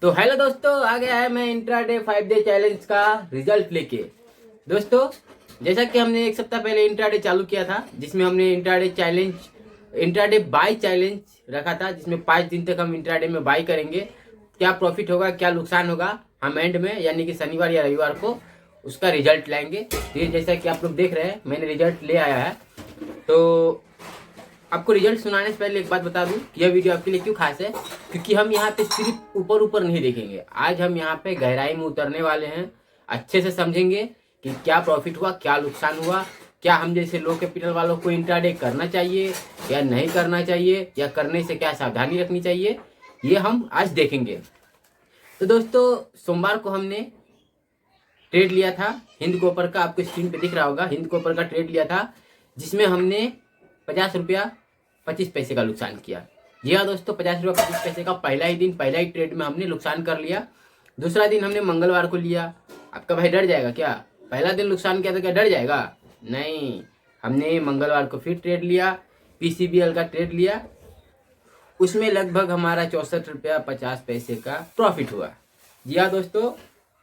तो हेलो दोस्तों, आ गया है मैं इंट्राडे 5 डे चैलेंज का रिजल्ट लेके। दोस्तों, जैसा कि हमने एक सप्ताह पहले इंट्राडे चालू किया था, जिसमें हमने इंट्राडे बाय चैलेंज रखा था, जिसमें 5 दिन तक हम इंट्राडे में बाय करेंगे। क्या प्रॉफिट होगा, क्या नुकसान होगा, हम एंड में यानी कि शनिवार या रविवार को उसका रिजल्ट लाएंगे। ये जैसा कि आप लोग देख रहे हैं, मैंने रिजल्ट ले आया है। तो आपको रिजल्ट सुनाने से पहले एक बात बता दूं कि यह वीडियो आपके लिए क्यों खास है, क्योंकि हम यहाँ पे सिर्फ ऊपर ऊपर नहीं देखेंगे। आज हम यहाँ पे गहराई में उतरने वाले हैं, अच्छे से समझेंगे कि क्या प्रॉफिट हुआ, क्या नुकसान हुआ, क्या हम जैसे लो कैपिटल वालों को इंट्राडे करना चाहिए या नहीं करना चाहिए, या करने से क्या सावधानी रखनी चाहिए, ये हम आज देखेंगे। तो दोस्तों, सोमवार को हमने ट्रेड लिया था हिंद कॉपर का। आपको स्क्रीन पे दिख रहा होगा, हिंद कॉपर का ट्रेड लिया था, जिसमें हमने 50 रुपया 25 पैसे का नुकसान किया। जी हाँ दोस्तों, 50 रुपया 25 पैसे का पहला ही ट्रेड में हमने नुकसान कर लिया। दूसरा दिन हमने मंगलवार को लिया। आपका भाई डर जाएगा क्या? पहला दिन नुकसान किया तो क्या डर जाएगा? नहीं, हमने मंगलवार को फिर ट्रेड लिया, पीसीबीएल का ट्रेड लिया। उसमें लगभग हमारा 64 रुपया 50 पैसे का प्रॉफिट हुआ। जी हाँ दोस्तों,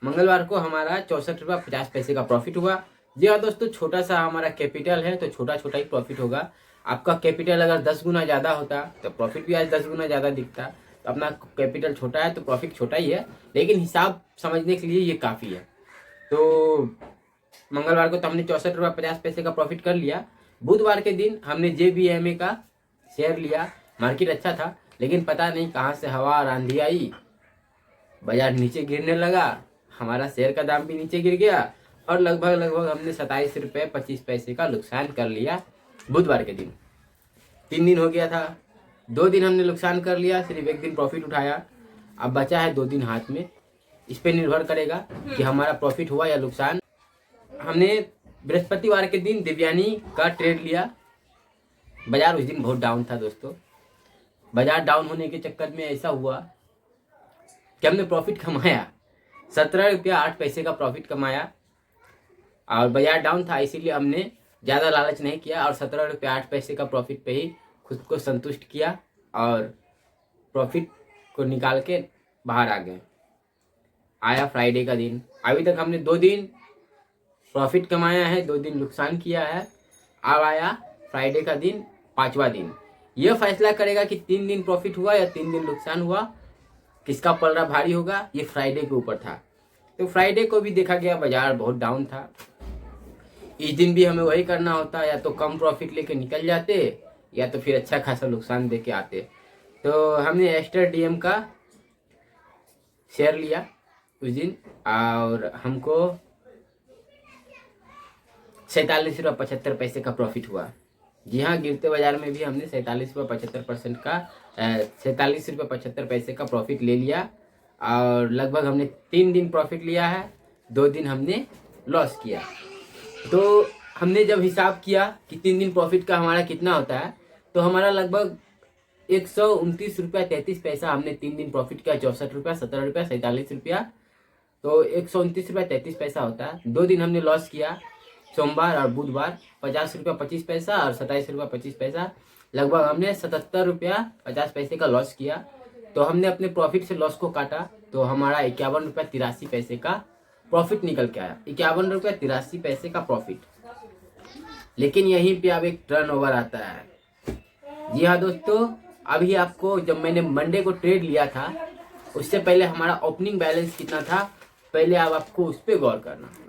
मंगलवार को हमारा 64 रुपया 50 पैसे का प्रॉफिट हुआ। जी हाँ दोस्तों, छोटा सा हमारा कैपिटल है तो छोटा छोटा ही प्रॉफिट होगा। आपका कैपिटल अगर 10 गुना ज़्यादा होता तो प्रॉफिट भी आज 10 गुना ज़्यादा दिखता। तो अपना कैपिटल छोटा है तो प्रॉफिट छोटा ही है, लेकिन हिसाब समझने के लिए ये काफ़ी है। तो मंगलवार को तो हमने 64 रुपया 50 पैसे का प्रॉफिट कर लिया। बुधवार के दिन हमने JBMA का शेयर लिया। मार्केट अच्छा था, लेकिन पता नहीं कहाँ से हवा और आंधी आई, बाजार नीचे गिरने लगा, हमारा शेयर का दाम भी नीचे गिर गया और लगभग हमने 27 रुपये 25 पैसे का नुकसान कर लिया बुधवार के दिन। 3 दिन हो गया था, 2 दिन हमने नुकसान कर लिया, सिर्फ 1 दिन प्रॉफिट उठाया। अब बचा है 2 दिन हाथ में। इस पे निर्भर करेगा कि हमारा प्रॉफिट हुआ या नुकसान। हमने बृहस्पतिवार के दिन दिव्यानी का ट्रेड लिया। बाजार उस दिन बहुत डाउन था दोस्तों। बाजार डाउन होने के चक्कर में ऐसा हुआ कि हमने प्रॉफिट कमाया, 17 रुपया 8 पैसे का प्रॉफिट कमाया। और बाजार डाउन था, इसीलिए हमने ज़्यादा लालच नहीं किया और 17 रुपया 8 पैसे का प्रॉफिट पे ही खुद को संतुष्ट किया और प्रॉफिट को निकाल के बाहर आ गए। आया फ्राइडे का दिन। अभी तक हमने 2 दिन प्रॉफिट कमाया है, 2 दिन नुकसान किया है। अब आया फ्राइडे का दिन, 5वां दिन। यह फैसला करेगा कि 3 दिन प्रॉफिट हुआ या 3 दिन नुकसान हुआ, किसका पलड़ा भारी होगा। ये फ्राइडे के ऊपर था। तो फ्राइडे को भी देखा गया, बाजार बहुत डाउन था। इस दिन भी हमें वही करना होता, या तो कम प्रॉफिट लेके निकल जाते या तो फिर अच्छा खासा नुकसान दे के आते। तो हमने एस्टर डीएम का शेयर लिया उस दिन और हमको 47 रुपया 75 पैसे का प्रॉफिट हुआ। जी हाँ, गिरते बाजार में भी हमने 47 रुपया 75% का 47 रुपया 75 पैसे का प्रॉफिट ले लिया। और लगभग हमने 3 दिन प्रॉफिट लिया है, 2 दिन हमने लॉस किया। तो हमने जब हिसाब किया कि 3 दिन प्रॉफिट का हमारा कितना होता है, तो हमारा लगभग 129 रुपया 33 पैसा हमने 3 दिन प्रॉफिट किया। 64 रुपया 17 रुपया 47 रुपया, तो 129 रुपया 33 पैसा होता है। 2 दिन हमने लॉस किया, सोमवार और बुधवार, 50 रुपया 25 पैसा और 27 रुपया 25 पैसा। लगभग हमने 77 रुपया 50 पैसे का लॉस किया। तो हमने अपने प्रॉफिट से लॉस को काटा तो हमारा 51 रुपया 83 पैसे का प्रॉफिट निकल के आया। 51 रुपया 83 पैसे का प्रॉफिट। लेकिन यहीं पे अब एक टर्न ओवर आता है। जी हाँ दोस्तों, अभी आपको जब मैंने मंडे को ट्रेड लिया था, उससे पहले हमारा ओपनिंग बैलेंस कितना था, पहले अब आपको उस पर गौर करना होगा।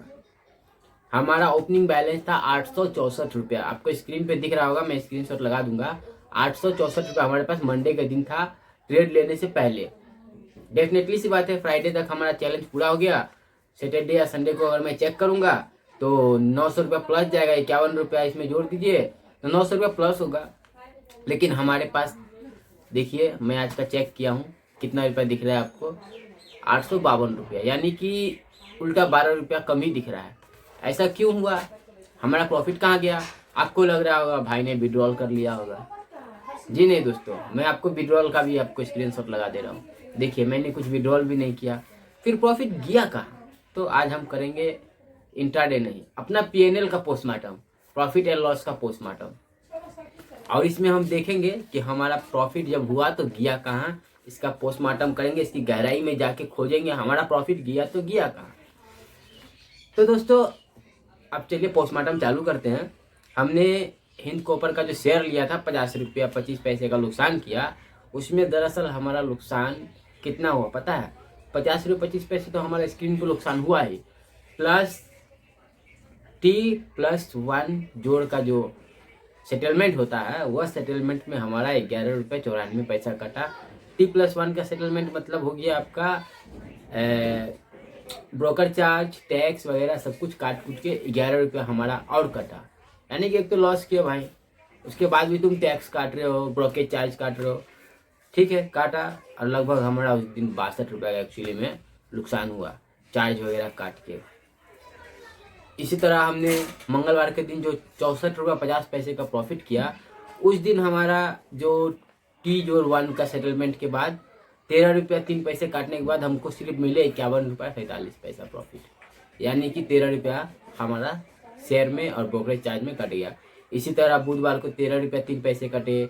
हमारा ओपनिंग बैलेंस था 864 रुपया। आपको स्क्रीन पे दिख रहा होगा, मैं स्क्रीनशॉट लगा दूंगा। 864 रुपया हमारे पास मंडे के दिन था, ट्रेड लेने से पहले। डेफिनेटली सी बात है, फ्राइडे तक हमारा चैलेंज पूरा हो गया। सैटरडे या संडे को अगर मैं चेक करूंगा तो 900 रुपया प्लस जाएगा। 51 रुपया इसमें जोड़ दीजिए तो 900 रुपया प्लस होगा। लेकिन हमारे पास देखिए, मैं आज का चेक किया हूँ, कितना रुपया दिख रहा है आपको? 852 रुपया, यानी कि उल्टा 12 रुपया कम ही दिख रहा है। ऐसा क्यों हुआ? हमारा प्रॉफिट कहाँ गया? आपको लग रहा होगा भाई ने विड्रॉल कर लिया होगा। जी नहीं दोस्तों, मैं आपको विड्रॉल का भी आपको स्क्रीनशॉट लगा दे रहा हूँ। देखिए, मैंने कुछ विड्रॉल भी नहीं किया। फिर प्रॉफिट गया कहाँ? तो आज हम करेंगे इंट्राडे नहीं, अपना PNL का पोस्टमार्टम, प्रॉफिट एंड लॉस का पोस्टमार्टम। और इसमें हम देखेंगे कि हमारा प्रॉफिट जब हुआ तो गया कहाँ, इसका पोस्टमार्टम करेंगे, इसकी गहराई में जाके खोजेंगे हमारा प्रॉफिट गया तो गया कहाँ। तो दोस्तों अब चलिए पोस्टमार्टम चालू करते हैं। हमने हिंद कॉपर का जो शेयर लिया था 50 रुपया 25 पैसे का नुकसान किया, उसमें दरअसल हमारा नुकसान कितना हुआ पता है? 50 रुपये 25 पैसे तो हमारा स्क्रीन पर नुकसान हुआ ही, प्लस T+1 जोड़ का जो सेटलमेंट होता है वह सेटलमेंट में हमारा 11 रुपये 94 पैसा कटा। T+1 का सेटलमेंट मतलब हो गया आपका ब्रोकर चार्ज, टैक्स वगैरह सब कुछ काट कूट के 11 रुपये हमारा और कटा। यानी कि एक तो लॉस किया भाई, उसके बाद भी तुम टैक्स काट रहे हो, ब्रोकेज चार्ज काट रहे हो, ठीक है काटा। और लगभग हमारा उस दिन 62 रुपये का एक्चुअली में नुकसान हुआ चार्ज वगैरह काट के। इसी तरह हमने मंगलवार के दिन जो 64 रुपये 50 पैसे का प्रॉफिट किया, उस दिन हमारा जो T+1 का सेटलमेंट के बाद 13 रुपया 3 पैसे काटने के बाद हमको सिर्फ मिले 51 रुपया 45 पैसा प्रॉफिट, यानी कि 13 रुपया हमारा शेयर में और ब्रोकरेज चार्ज में कट गया। इसी तरह बुधवार को 13 रुपया 3 पैसे कटे,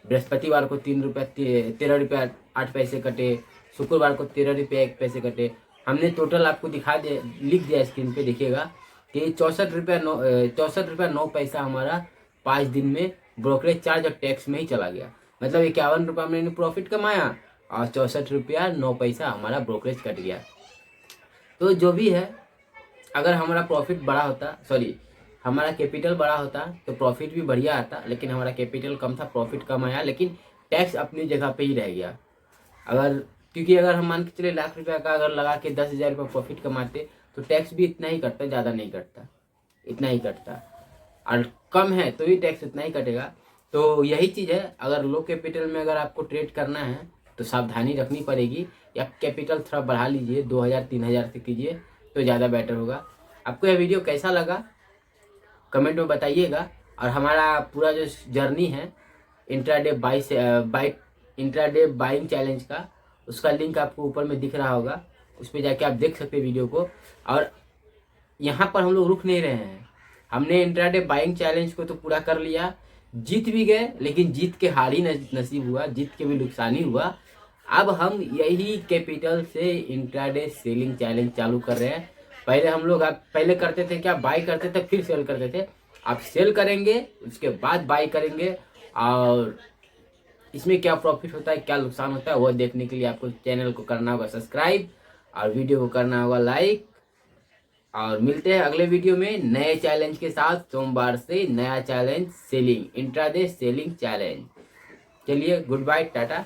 बृहस्पतिवार को 13 रुपया 8 पैसे कटे, शुक्रवार को 13 रुपया 1 पैसे कटे। हमने टोटल आपको लिख दिया स्क्रीन पे, देखिएगा कि 64 रुपया 9 पैसा हमारा 5 दिन में ब्रोकरेज चार्ज और टैक्स में ही चला गया। मतलब 51 रुपया मैंने प्रॉफिट कमाया और 64 रुपया 9 पैसा हमारा ब्रोकरेज कट गया। तो जो भी है, अगर हमारा प्रॉफिट बड़ा होता, हमारा कैपिटल बड़ा होता तो प्रॉफिट भी बढ़िया आता, लेकिन हमारा कैपिटल कम था, प्रॉफिट कम आया, लेकिन टैक्स अपनी जगह पे ही रह गया। क्योंकि अगर हम मान के चले लाख रुपया का अगर लगा के 10,000 रुपये प्रॉफिट कमाते तो टैक्स भी इतना ही कटता, ज़्यादा नहीं कटता, इतना ही कटता। और कम है तो भी टैक्स उतना ही कटेगा। तो यही चीज़ है, अगर लो कैपिटल में अगर आपको ट्रेड करना है तो सावधानी रखनी पड़ेगी, या कैपिटल थोड़ा बढ़ा लीजिए, 2,000-3,000 से कीजिए तो ज़्यादा बेटर होगा। आपको यह वीडियो कैसा लगा कमेंट में बताइएगा। और हमारा पूरा जो जर्नी है इंट्राडे बाइंग चैलेंज का, उसका लिंक आपको ऊपर में दिख रहा होगा, उस पर जाके आप देख सकते हैं वीडियो को। और यहाँ पर हम लोग रुक नहीं रहे हैं, हमने इंट्राडे बाइंग चैलेंज को तो पूरा कर लिया, जीत भी गए, लेकिन जीत के हार ही नसीब हुआ, जीत के भी नुकसान ही हुआ। अब हम यही कैपिटल से इंट्राडे सेलिंग चैलेंज चालू कर रहे हैं। पहले हम लोग पहले करते थे क्या, बाई करते थे फिर सेल करते थे, अब सेल करेंगे उसके बाद बाई करेंगे। और इसमें क्या प्रॉफिट होता है क्या नुकसान होता है वो देखने के लिए आपको चैनल को करना होगा सब्सक्राइब और वीडियो को करना होगा लाइक। और मिलते हैं अगले वीडियो में नए चैलेंज के साथ। सोमवार से नया challenge selling, intraday selling challenge. चलिए गुड बाय, टाटा।